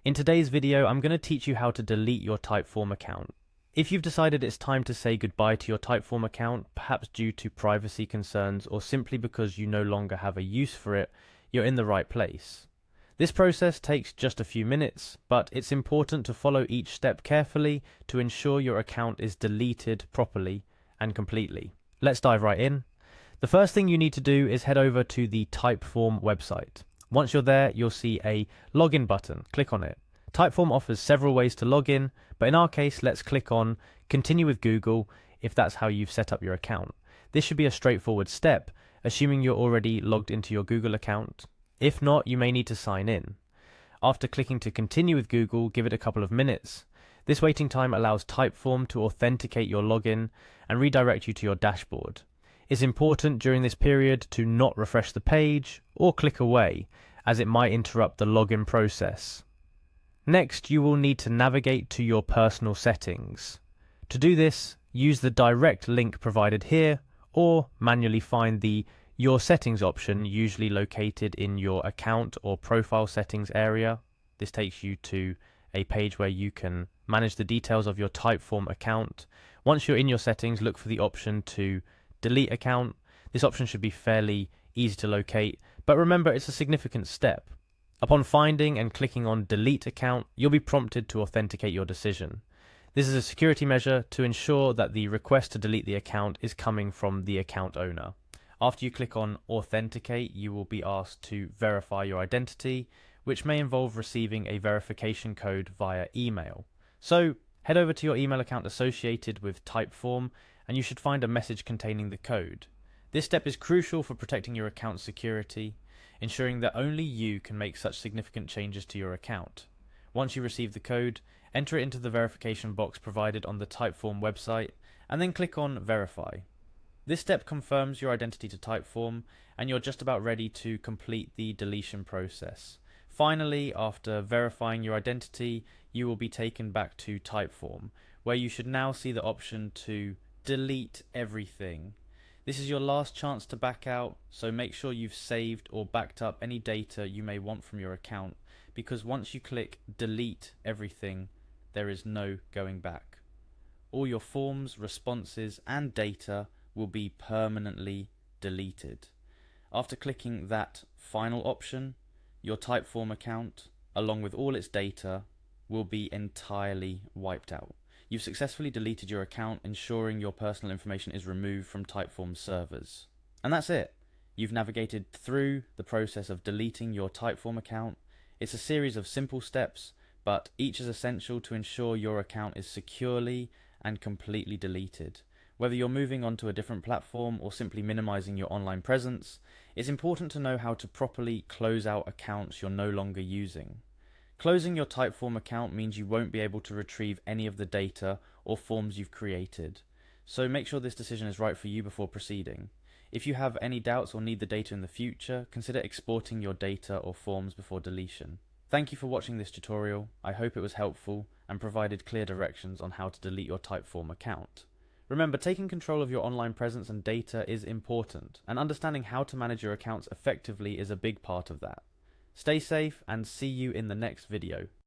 In today's video, I'm going to teach you how to delete your Typeform account. If you've decided it's time to say goodbye to your Typeform account, perhaps due to privacy concerns or simply because you no longer have a use for it, you're in the right place. This process takes just a few minutes, but it's important to follow each step carefully to ensure your account is deleted properly and completely. Let's dive right in. The first thing you need to do is head over to the Typeform website. Once you're there, you'll see a login button. Click on it. Typeform offers several ways to log in, but in our case, let's click on Continue with Google if that's how you've set up your account. This should be a straightforward step, assuming you're already logged into your Google account. If not, you may need to sign in. After clicking to Continue with Google, give it a couple of minutes. This waiting time allows Typeform to authenticate your login and redirect you to your dashboard. It's important during this period to not refresh the page or click away, as it might interrupt the login process. Next, you will need to navigate to your personal settings. To do this, use the direct link provided here or manually find the Your Settings option, usually located in your account or profile settings area. This takes you to a page where you can manage the details of your Typeform account. Once you're in your settings, look for the option to delete account. This option should be fairly easy to locate, but remember it's a significant step. Upon finding and clicking on delete account, you'll be prompted to authenticate your decision. This is a security measure to ensure that the request to delete the account is coming from the account owner. After you click on authenticate, you will be asked to verify your identity, which may involve receiving a verification code via email. So head over to your email account associated with Typeform and you should find a message containing the code. This step is crucial for protecting your account's security, ensuring that only you can make such significant changes to your account. Once you receive the code, enter it into the verification box provided on the Typeform website and then click on Verify. This step confirms your identity to Typeform and you're just about ready to complete the deletion process. Finally, after verifying your identity, you will be taken back to Typeform, where you should now see the option to delete everything. This is your last chance to back out, so make sure you've saved or backed up any data you may want from your account, because once you click delete everything, there is no going back. All your forms, responses, and data will be permanently deleted. After clicking that final option, your Typeform account, along with all its data, will be entirely wiped out. You've successfully deleted your account, ensuring your personal information is removed from Typeform's servers. And that's it. You've navigated through the process of deleting your Typeform account. It's a series of simple steps, but each is essential to ensure your account is securely and completely deleted. Whether you're moving on to a different platform or simply minimizing your online presence, it's important to know how to properly close out accounts you're no longer using. Closing your Typeform account means you won't be able to retrieve any of the data or forms you've created, so make sure this decision is right for you before proceeding. If you have any doubts or need the data in the future, consider exporting your data or forms before deletion. Thank you for watching this tutorial. I hope it was helpful and provided clear directions on how to delete your Typeform account. Remember, taking control of your online presence and data is important, and understanding how to manage your accounts effectively is a big part of that. Stay safe and see you in the next video.